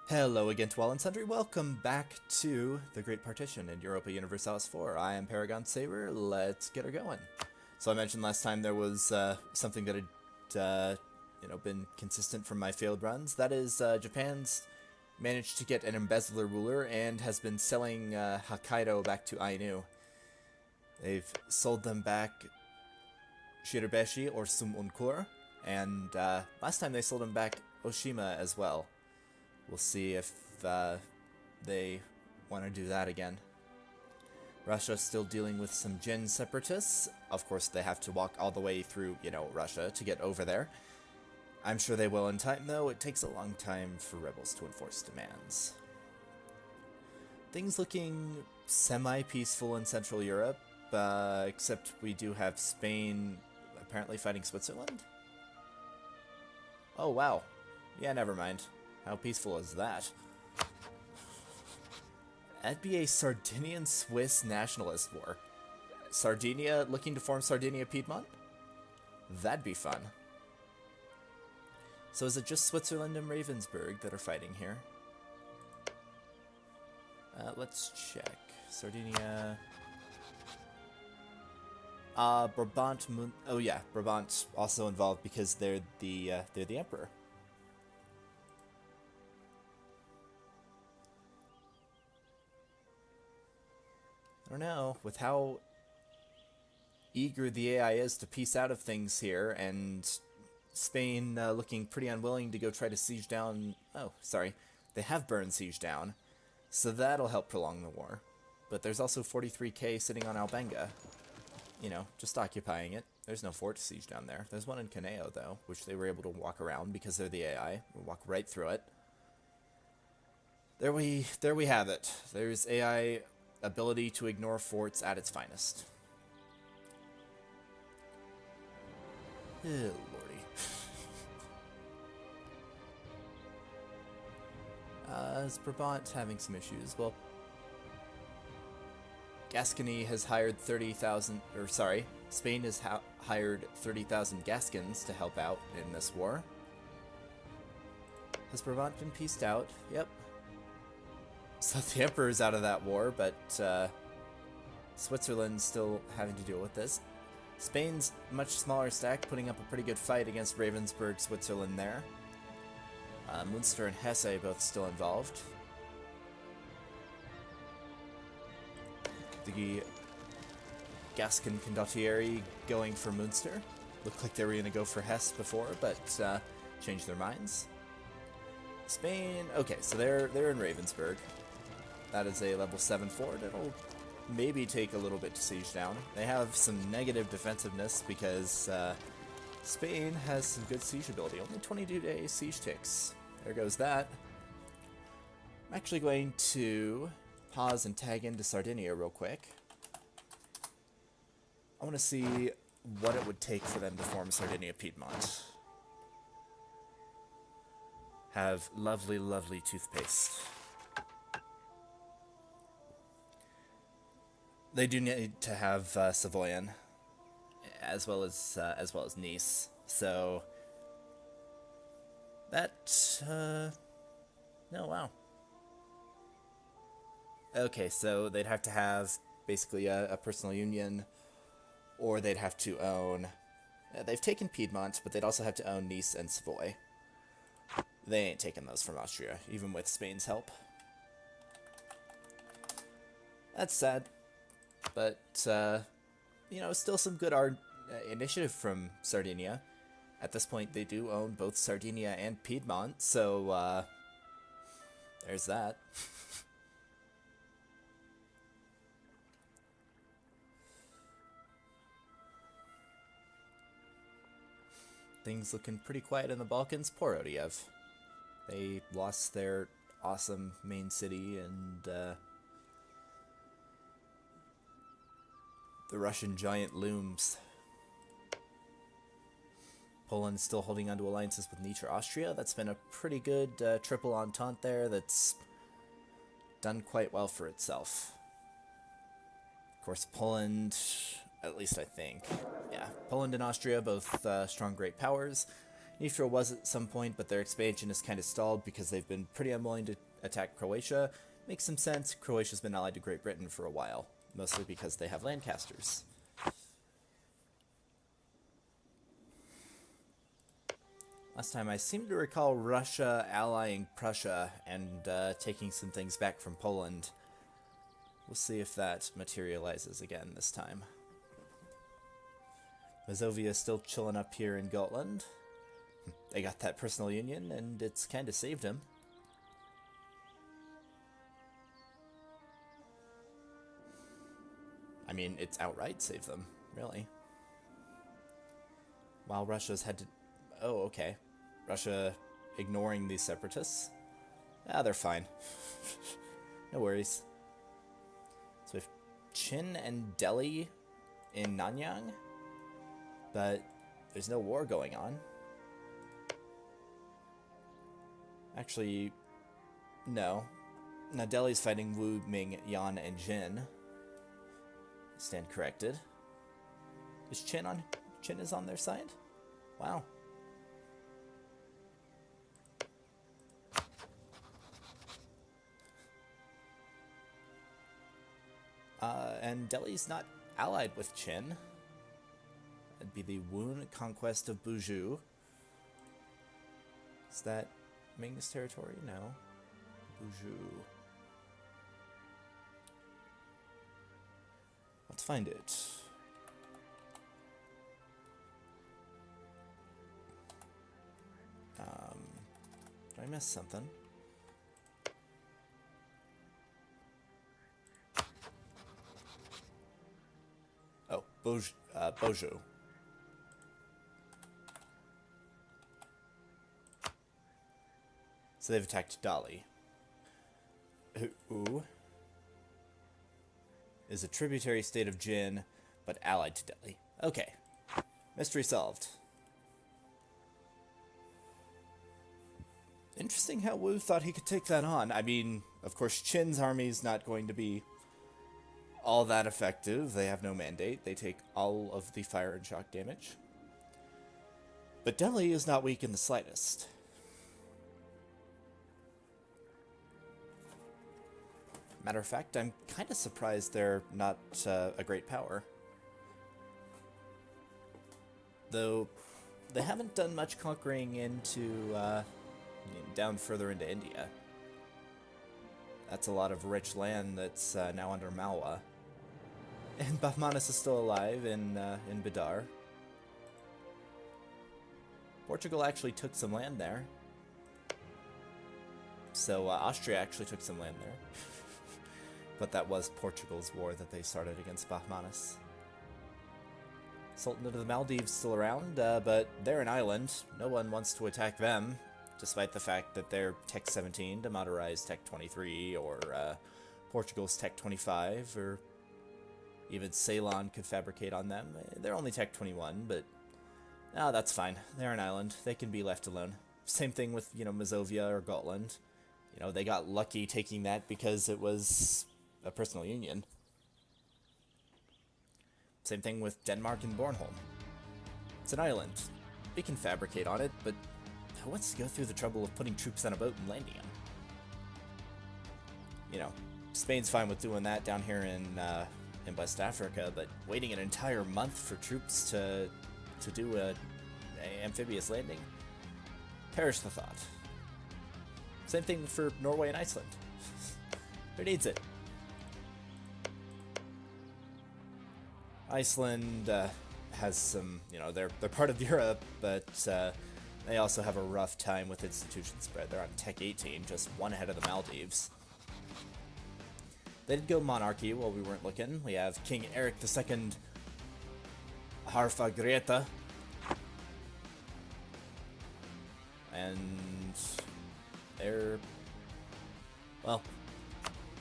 Hello again to all and sundry. Welcome back to the Great Partition in Europa Universalis 4. I am Paragon Saber. Let's get her going. So I mentioned last time there was something that had been consistent from my failed runs. That is, Japan's managed to get an embezzler ruler and has been selling Hokkaido back to Ainu. They've sold them back Shirabeshi or Sumunkur, and last time they sold them back Oshima as well. We'll see if they want to do that again. Russia's still dealing with some Jin separatists. Of course, they have to walk all the way through, Russia to get over there. I'm sure they will in time, though. It takes a long time for rebels to enforce demands. Things looking semi-peaceful in Central Europe, except we do have Spain apparently fighting Switzerland. Oh, wow. Yeah, never mind. How peaceful is that? That'd be a Sardinian-Swiss nationalist war. Sardinia looking to form Sardinia-Piedmont? That'd be fun. So is it just Switzerland and Ravensburg that are fighting here? Let's check. Sardinia... Brabant... Oh yeah, Brabant also involved because they're the emperor. I don't know, with how eager the AI is to piece out of things here, and Spain looking pretty unwilling to go try to siege down... Oh, sorry. They have burned siege down, so that'll help prolong the war. But there's also 43k sitting on Albenga. Just occupying it. There's no fort to siege down there. There's one in Caneo, though, which they were able to walk around because they're the AI. We'll walk right through it. There we have it. There's AI... ability to ignore forts at its finest. Oh, lordy. Is Brabant having some issues? Well, Gascony has hired 30,000, or sorry, Spain has hired 30,000 Gascons to help out in this war. Has Brabant been pieced out? Yep. So the Emperor's out of that war, but Switzerland's still having to deal with this. Spain's much smaller stack, putting up a pretty good fight against Ravensburg, Switzerland there. Munster and Hesse both still involved. The Gascon Condottieri going for Munster. Looked like they were going to go for Hesse before, but changed their minds. Spain, okay, so they're in Ravensburg. That is a level 7 fort. It'll maybe take a little bit to siege down. They have some negative defensiveness because Spain has some good siege ability. Only 22-day siege ticks. There goes that. I'm actually going to pause and tag into Sardinia real quick. I want to see what it would take for them to form Sardinia-Piedmont. Have lovely, lovely toothpaste. They do need to have Savoyan, as well as Nice. So that no, wow. Okay, so they'd have to have basically a personal union, or they'd have to own. They've taken Piedmont, but they'd also have to own Nice and Savoy. They ain't taking those from Austria, even with Spain's help. That's sad. But, still some good initiative from Sardinia. At this point, they do own both Sardinia and Piedmont, so, there's that. Things looking pretty quiet in the Balkans. Poor Odiev. They lost their awesome main city, and the Russian giant looms. Poland's still holding on to alliances with Nietzsche, Austria. That's been a pretty good triple entente there that's done quite well for itself. Of course, Poland, at least I think. Yeah, Poland and Austria, both strong great powers. Nitro was at some point, but their expansion is kind of stalled because they've been pretty unwilling to attack Croatia. Makes some sense. Croatia's been allied to Great Britain for a while, mostly because they have Lancasters. Last time I seem to recall Russia allying Prussia and taking some things back from Poland. We'll see if that materializes again this time. Mazovia is still chilling up here in Gotland. They got that personal union, and it's kind of saved him. I mean, it's outright saved them, really. While Russia's had to... Oh, okay. Russia ignoring these separatists. Ah, they're fine. No worries. So we have Chin and Delhi in Nanyang, but there's no war going on. Actually, no. Now Delhi's fighting Wu, Ming, Yan, and Jin. Stand corrected. Is Chin on? Chin is on their side? Wow. And Delhi's not allied with Chin. It'd be the Wun conquest of Buzhou. Is that Ming's territory? No. Buzhou. Let's find it. Did I miss something? Oh, Bozhou. So they've attacked Dali, who is a tributary state of Jin, but allied to Delhi. Okay. Mystery solved. Interesting how Wu thought he could take that on. I mean, of course, Qin's army's not going to be all that effective. They have no mandate. They take all of the fire and shock damage. But Delhi is not weak in the slightest. Matter of fact, I'm kind of surprised they're not a great power. Though, they haven't done much conquering into, down further into India. That's a lot of rich land that's now under Malwa. And Bahmanis is still alive in Bidar. Portugal actually took some land there. So Austria actually took some land there. But that was Portugal's war that they started against Bahmanis. Sultanate of the Maldives still around, but they're an island. No one wants to attack them, despite the fact that they're Tech 17 to Madurai's Tech 23, or Portugal's Tech 25, or even Ceylon could fabricate on them. They're only Tech 21, but that's fine. They're an island. They can be left alone. Same thing with, Mazovia or Gotland. They got lucky taking that because it was a personal union. Same thing with Denmark and Bornholm. It's an island. We can fabricate on it, but who wants to go through the trouble of putting troops on a boat and landing them? Spain's fine with doing that down here in West Africa, but waiting an entire month for troops to do a amphibious landing? Perish the thought. Same thing for Norway and Iceland. Who needs it? Iceland has some, they're part of Europe, but they also have a rough time with institution spread. They're on Tech 18, just one ahead of the Maldives. They did go monarchy while we weren't looking. We have King Eric II Harfagreta. And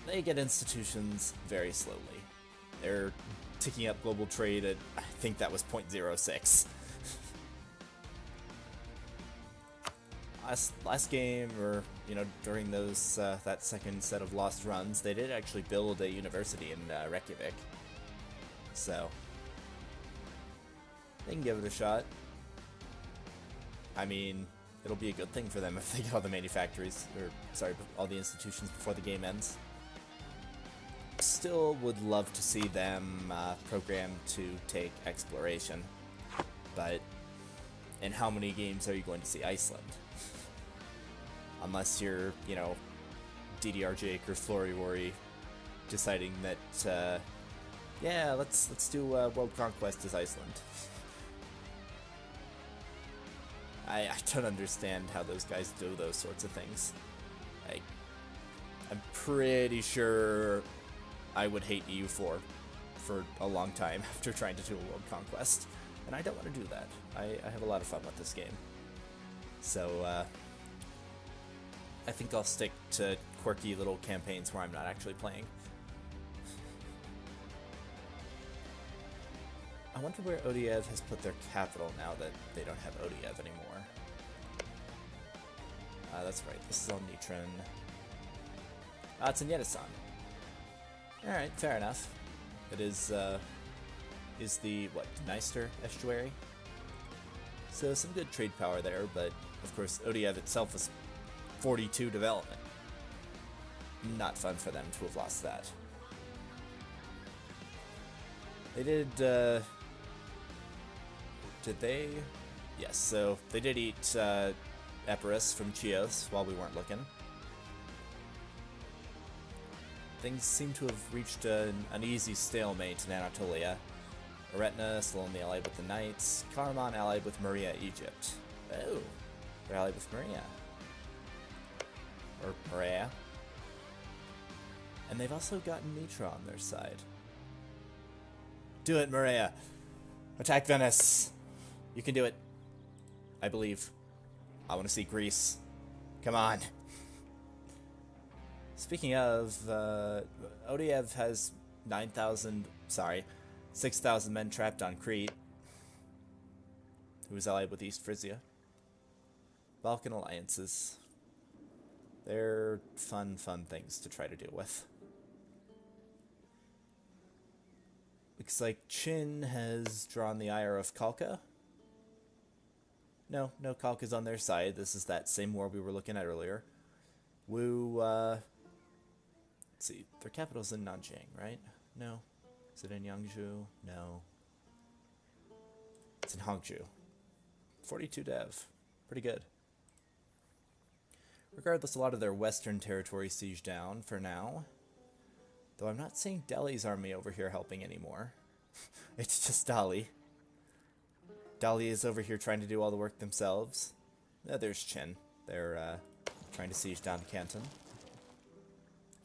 they get institutions very slowly. They're ticking up global trade at, I think that was 0.06. Last game, or during those that second set of lost runs, they did actually build a university in Reykjavik, so they can give it a shot. I mean, it'll be a good thing for them if they get all the manufactories, or sorry, all the institutions before the game ends. Still would love to see them programmed to take exploration, but in how many games are you going to see Iceland? Unless you're, you know, DDR Jake or Flory Worry deciding that, yeah, let's do World Conquest as Iceland. I don't understand how those guys do those sorts of things. Like, I'm pretty sure I would hate EU4 for a long time after trying to do a World Conquest, and I don't want to do that. I have a lot of fun with this game. So, I think I'll stick to quirky little campaigns where I'm not actually playing. I wonder where Odiev has put their capital now that they don't have Odiev anymore. That's right, this is all Nitron. It's in Yedesan. Alright, fair enough. It is the, what, Dniester estuary? So some good trade power there, but of course Odiev itself is 42 development. Not fun for them to have lost that. They did they? Yes, so they did eat Epirus from Chios while we weren't looking. Things seem to have reached an easy stalemate in Anatolia. Eretna still only allied with the Knights. Karaman allied with Maria, Egypt. Oh, they're allied with Maria. Or Maria. And they've also gotten Mitra on their side. Do it, Maria! Attack Venice! You can do it. I believe. I want to see Greece. Come on. Speaking of, Odiev has 6,000 men trapped on Crete, who is allied with East Frisia. Balkan alliances. They're fun things to try to deal with. Looks like Chin has drawn the ire of Kalka. No Kalka's on their side. This is that same war we were looking at earlier. Wu, let's see, their capital's in Nanjing, right? No. Is it in Yangzhou? No. It's in Hangzhou. 42 dev. Pretty good. Regardless, a lot of their western territory sieged down for now. Though I'm not seeing Delhi's army over here helping anymore. It's just Dali. Dali is over here trying to do all the work themselves. There's Chin. They're trying to siege down Canton.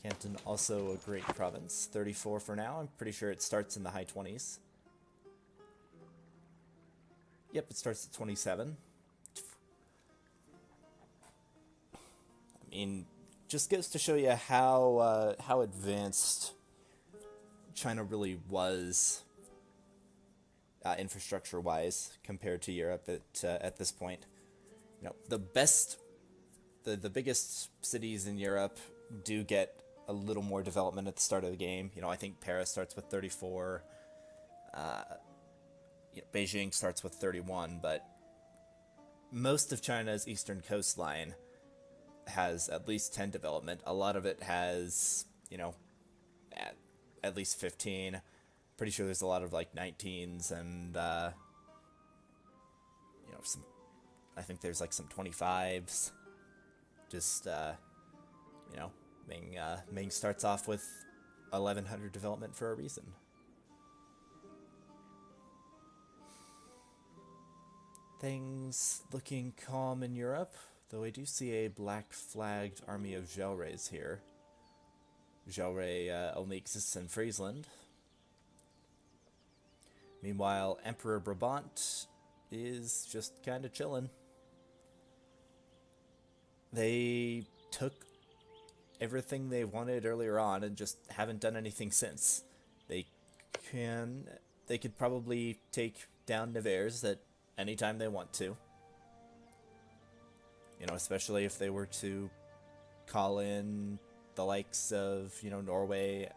Canton, also a great province. 34 for now. I'm pretty sure it starts in the high 20s. Yep, it starts at 27. I mean, just goes to show you how advanced China really was infrastructure-wise compared to Europe at this point. You know, the biggest cities in Europe do get a little more development at the start of the game. You know, I think Paris starts with 34. Beijing starts with 31, but most of China's eastern coastline has at least 10 development. A lot of it has, you know, at least 15. Pretty sure there's a lot of like 19s and you know, some. I think there's like some 25s. Just you know, Ming starts off with 1100 development for a reason. Things looking calm in Europe, though I do see a black-flagged army of Gelreys here. Gelrey only exists in Friesland. Meanwhile, Emperor Brabant is just kind of chilling. They took everything they wanted earlier on and just haven't done anything since. They could probably take down Nevers at any time they want to. You know, especially if they were to call in the likes of, you know, Norway.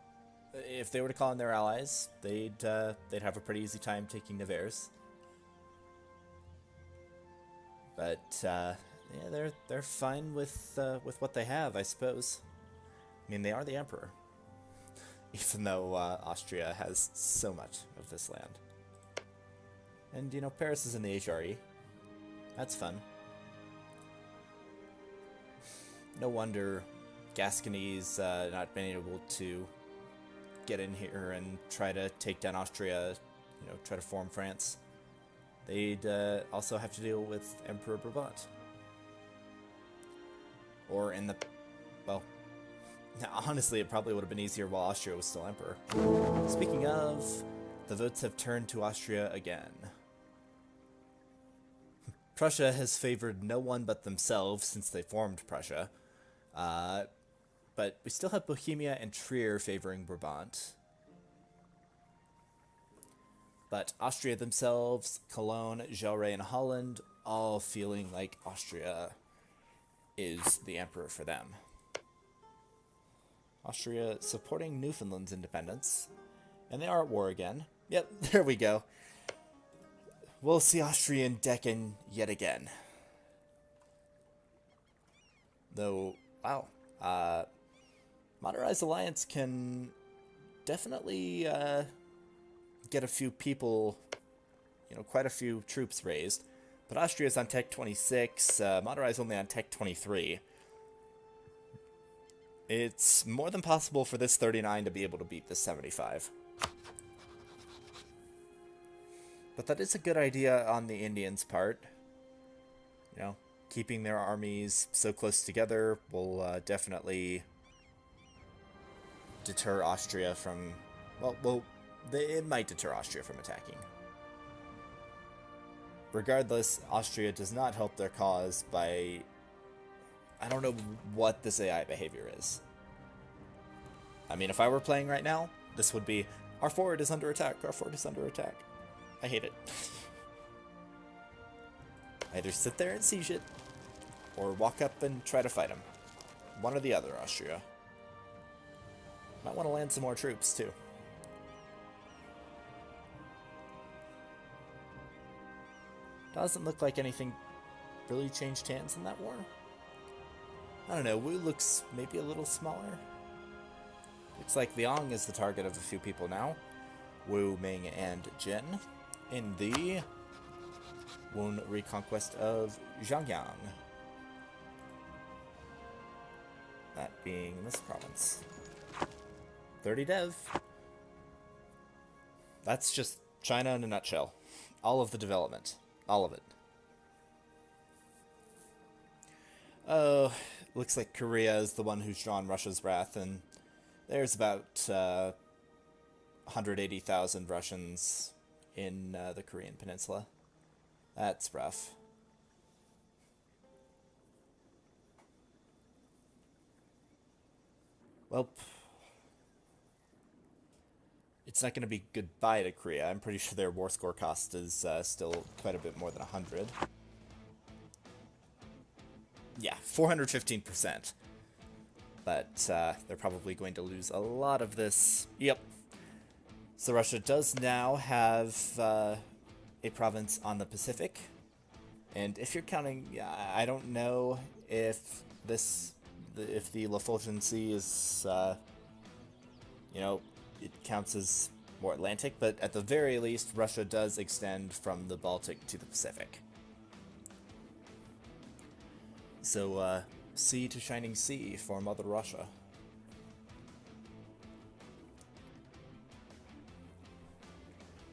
If they were to call in their allies, they'd have a pretty easy time taking Nevers. But yeah, they're fine with what they have, I suppose. I mean, they are the emperor, even though Austria has so much of this land. And you know, Paris is in the HRE. That's fun. No wonder Gascony's not been able to get in here and try to take down Austria, you know, try to form France. They'd also have to deal with Emperor Brabant. Or in the... well, honestly, it probably would have been easier while Austria was still emperor. Speaking of, the votes have turned to Austria again. Prussia has favored no one but themselves since they formed Prussia. But we still have Bohemia and Trier favoring Brabant. But Austria themselves, Cologne, Gelre, and Holland all feeling like Austria is the emperor for them. Austria supporting Newfoundland's independence. And they are at war again. Yep, there we go. We'll see Austrian Deccan yet again. Though, wow. Modernized Alliance can definitely get a few people, you know, quite a few troops raised. But Austria's on Tech 26, Modernized only on Tech 23. It's more than possible for this 39 to be able to beat this 75. But that is a good idea on the Indians' part. You know, keeping their armies so close together will definitely deter Austria from... it might deter Austria from attacking. Regardless, Austria does not help their cause by... I don't know what this AI behavior is. I mean, if I were playing right now, this would be, our forward is under attack, our forward is under attack. I hate it. Either sit there and siege it, or walk up and try to fight him. One or the other, Austria. Might want to land some more troops, too. Doesn't look like anything really changed hands in that war. I don't know, Wu looks maybe a little smaller. Looks like Liang is the target of a few people now. Wu, Ming, and Jin in the Wun reconquest of Zhangyang. That being this province. 30 dev. That's just China in a nutshell. All of the development. All of it. Oh, looks like Korea is the one who's drawn Russia's wrath, and there's about 180,000 Russians in the Korean peninsula. That's rough. Well, it's not going to be goodbye to Korea. I'm pretty sure their war score cost is still quite a bit more than 100. Yeah, 415%. But they're probably going to lose a lot of this. Yep. So Russia does now have a province on the Pacific. And if you're counting, I don't know if the Lofoten Sea is, you know, it counts as more Atlantic, but at the very least, Russia does extend from the Baltic to the Pacific. So, sea to shining sea for Mother Russia.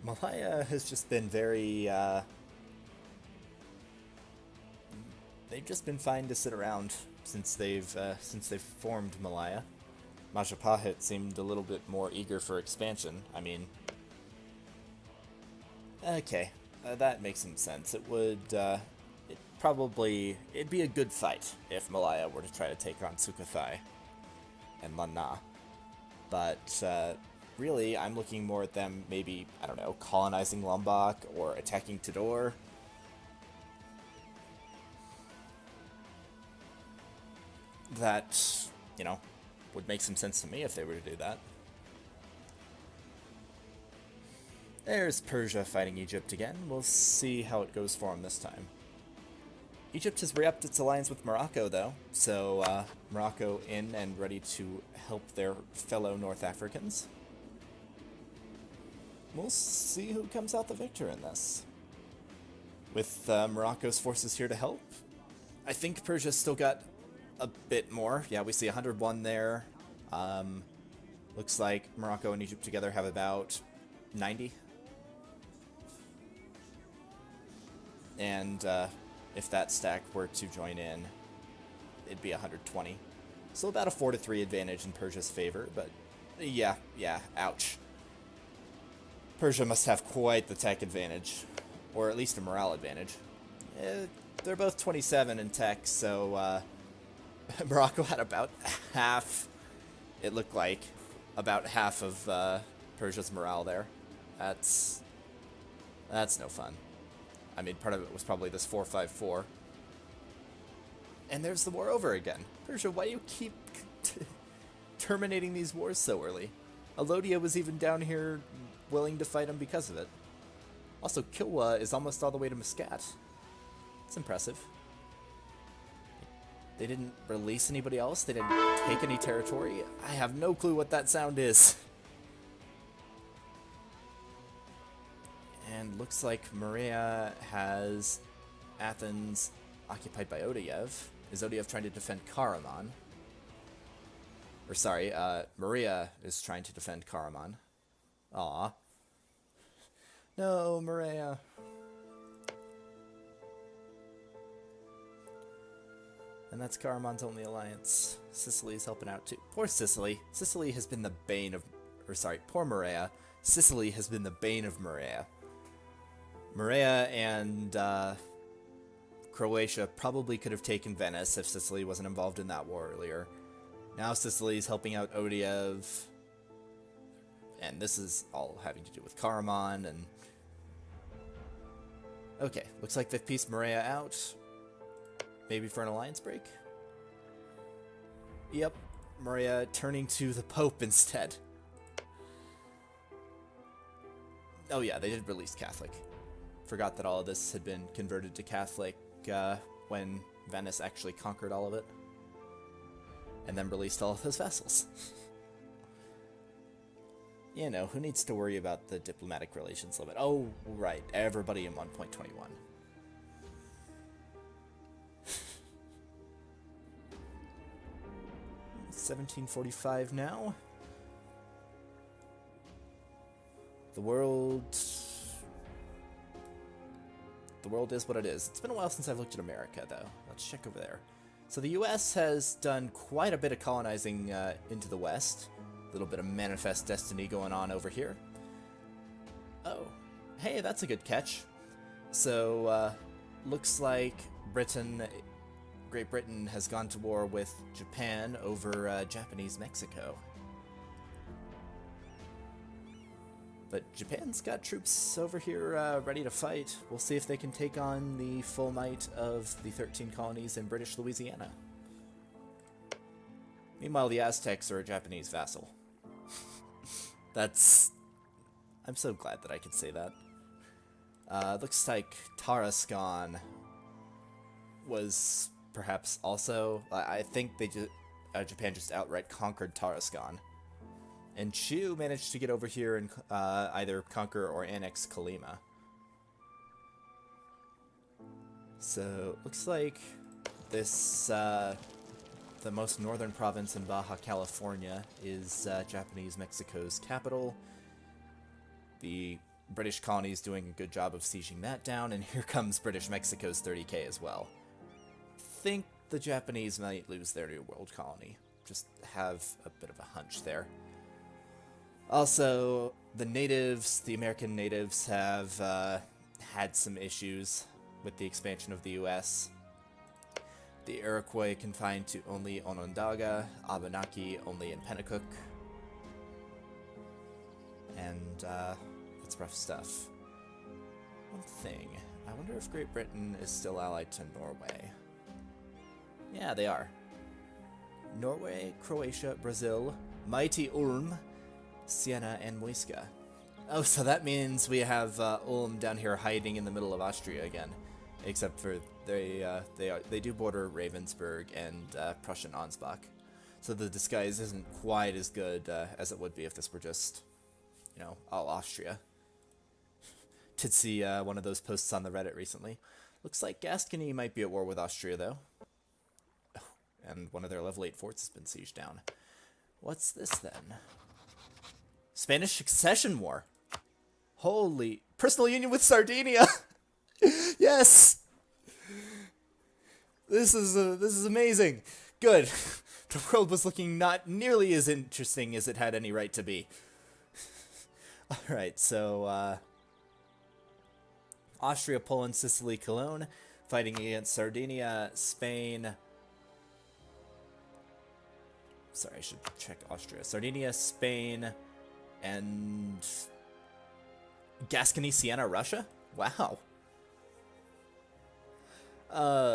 Malaya has just been very, they've just been fine to sit around since they've formed Malaya. Majapahit seemed a little bit more eager for expansion. I mean, okay, that makes some sense. It would, it'd be a good fight if Malaya were to try to take on Sukhothai and Lan Na. But, really, I'm looking more at them maybe, I don't know, colonizing Lombok or attacking Tidor. That, you know, would make some sense to me if they were to do that. There's Persia fighting Egypt again. We'll see how it goes for them this time. Egypt has re-upped its alliance with Morocco, though, so Morocco in and ready to help their fellow North Africans. We'll see who comes out the victor in this. With Morocco's forces here to help, I think Persia's still got a bit more. Yeah, we see 101 there. Looks like Morocco and Egypt together have about 90. And if that stack were to join in, it'd be 120. So about a 4-3 advantage in Persia's favor, but yeah, ouch. Persia must have quite the tech advantage, or at least a morale advantage. They're both 27 in tech, so Morocco had about half, it looked like, about half of Persia's morale there. That's no fun. I mean, part of it was probably this 4-5-4. And there's the war over again. Persia, why do you keep terminating these wars so early? Alodia was even down here willing to fight him because of it. Also, Kilwa is almost all the way to Muscat. It's impressive. They didn't release anybody else? They didn't take any territory? I have no clue what that sound is. And looks like Maria has Athens occupied by Odeyev. Is Odeyev trying to defend Karaman? Or sorry, Maria is trying to defend Karaman. Aw. No, Maria. And that's Karaman's only alliance. Sicily's helping out too. Poor Sicily. Sicily has been the bane of... Or sorry, poor Maria. Sicily has been the bane of Maria. Maria and Croatia probably could have taken Venice if Sicily wasn't involved in that war earlier. Now Sicily's helping out Odeyev. And this is all having to do with Karaman and... Okay, looks like 5th piece Maria out. Maybe for an alliance break? Yep, Maria turning to the Pope instead. Oh yeah, they did release Catholic. Forgot that all of this had been converted to Catholic when Venice actually conquered all of it. And then released all of his vassals. You know, who needs to worry about the diplomatic relations limit? Oh, right, everybody in 1.21. 1745 now. The world is what it is. It's been a while since I've looked at America, though. Let's check over there. So the US has done quite a bit of colonizing into the West. A little bit of manifest destiny going on over here. Oh, hey, that's a good catch. So, looks like Great Britain has gone to war with Japan over Japanese Mexico. But Japan's got troops over here ready to fight. We'll see if they can take on the full might of the 13 colonies in British Louisiana. Meanwhile, the Aztecs are a Japanese vassal. I'm so glad that I can say that. Looks like Tarascon was perhaps also... I think Japan just outright conquered Tarascon. And Chu managed to get over here and either conquer or annex Colima. So, looks like this, the most northern province in Baja California is Japanese Mexico's capital. The British colony is doing a good job of sieging that down, and here comes British Mexico's 30k as well. Think the Japanese might lose their new world colony. Just have a bit of a hunch there. Also, the American natives have had some issues with the expansion of the US. The Iroquois confined to only Onondaga, Abenaki only in Pennacook. And, it's rough stuff. One thing, I wonder if Great Britain is still allied to Norway. Yeah, they are. Norway, Croatia, Brazil, mighty Ulm, Siena, and Muisca. Oh, so that means we have Ulm down here hiding in the middle of Austria again. Except for they do border Ravensburg and Prussian Ansbach, so the disguise isn't quite as good as it would be if this were just, you know, all Austria. Did see one of those posts on the Reddit recently. Looks like Gascony might be at war with Austria though, and one of their level 8 forts has been sieged down. What's this then? Spanish Succession War. Holy... Personal union with Sardinia! Yes! This is amazing. Good. The world was looking not nearly as interesting as it had any right to be. Alright, so, Austria, Poland, Sicily, Cologne, fighting against Sardinia, Spain... Sorry, I should check Austria. Sardinia, Spain, and... Gascony, Siena, Russia? Wow.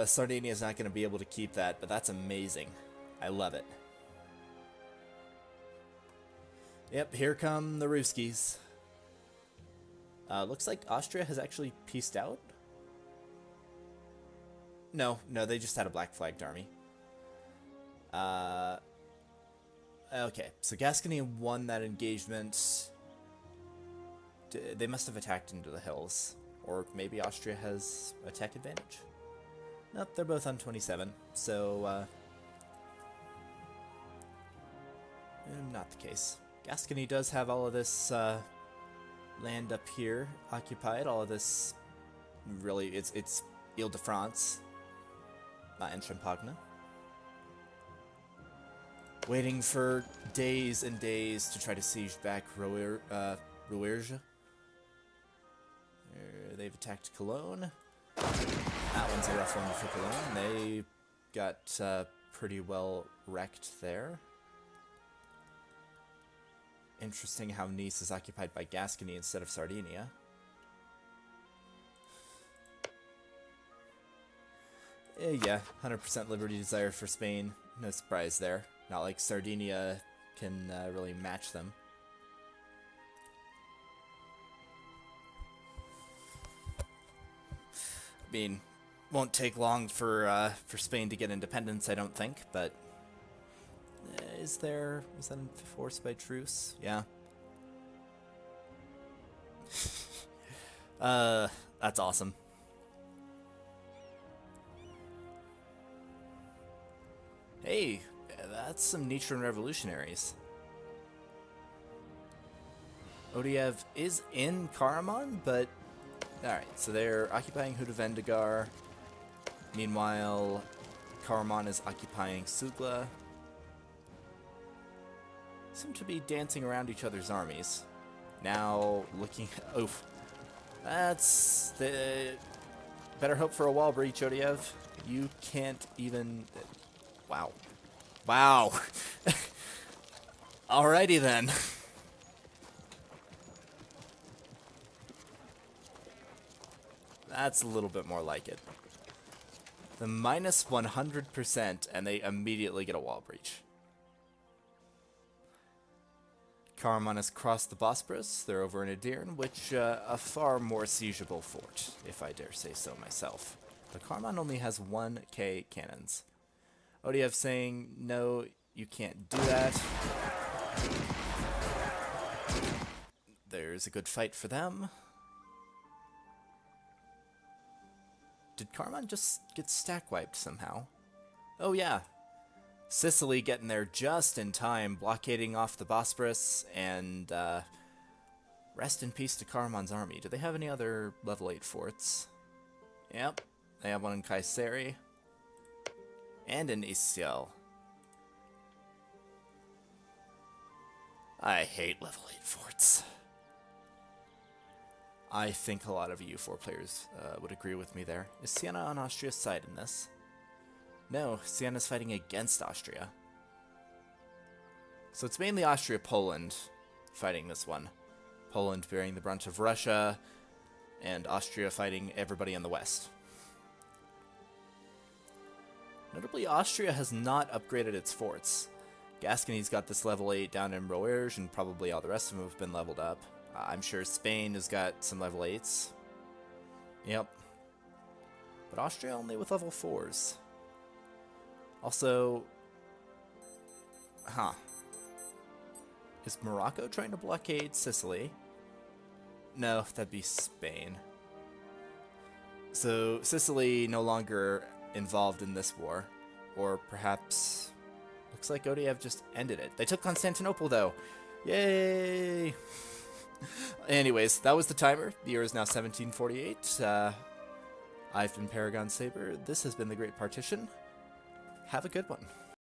Sardinia is not going to be able to keep that, but that's amazing. I love it. Yep, here come the Ruskies. Looks like Austria has actually peaced out. No, they just had a black-flagged army. Okay, so Gascony won that engagement. They must have attacked into the hills. Or maybe Austria has attack advantage? Nope, they're both on 27, so, not the case. Gascony does have all of this, land up here occupied, all of this, really, it's Ile-de-France, and Champagne. Waiting for days and days to try to siege back Rouergue. They've attacked Cologne. That one's a rough one for Cologne. They got pretty well wrecked there. Interesting how Nice is occupied by Gascony instead of Sardinia. Yeah, 100% liberty desire for Spain. No surprise there. Not like Sardinia can really match them. I mean, won't take long for Spain to get independence, I don't think, but is that enforced by truce? Yeah. That's awesome. Hey, that's some Nitron revolutionaries. Odiev is in Karaman, but alright, so they're occupying Hudavendigar. Meanwhile, Karaman is occupying Sugla. Seem to be dancing around each other's armies. Now, looking... Oof. That's the... Better hope for a wall breach, Odiev. You can't even... Wow. Wow. Alrighty then. That's a little bit more like it. The minus 100%, and they immediately get a wall breach. Karaman has crossed the Bosporus. They're over in Edirne, which a far more siegeable fort, if I dare say so myself. But Karaman only has 1k cannons. Odiev saying, no, you can't do that. There's a good fight for them. Did Karaman just get stack wiped somehow? Oh yeah. Sicily getting there just in time, blockading off the Bosporus, and rest in peace to Karaman's army. Do they have any other level 8 forts? Yep, they have one in Kayseri. And in Isyal. I hate level 8 forts. I think a lot of EU4 players would agree with me there. Is Siena on Austria's side in this? No, Siena's fighting against Austria. So it's mainly Austria-Poland fighting this one. Poland bearing the brunt of Russia, and Austria fighting everybody in the west. Notably, Austria has not upgraded its forts. Gascony's got this level 8 down in Rouergue, and probably all the rest of them have been leveled up. I'm sure Spain has got some level 8s. Yep. but Austria only with level 4s. Also, is Morocco trying to blockade Sicily? No, that'd be Spain. So Sicily no longer involved in this war, or perhaps looks like ODF just ended it. They took Constantinople though. Yay! Anyways, that was the timer. The year is now 1748. I've been Paragon Saber. This has been the Great Partition. Have a good one.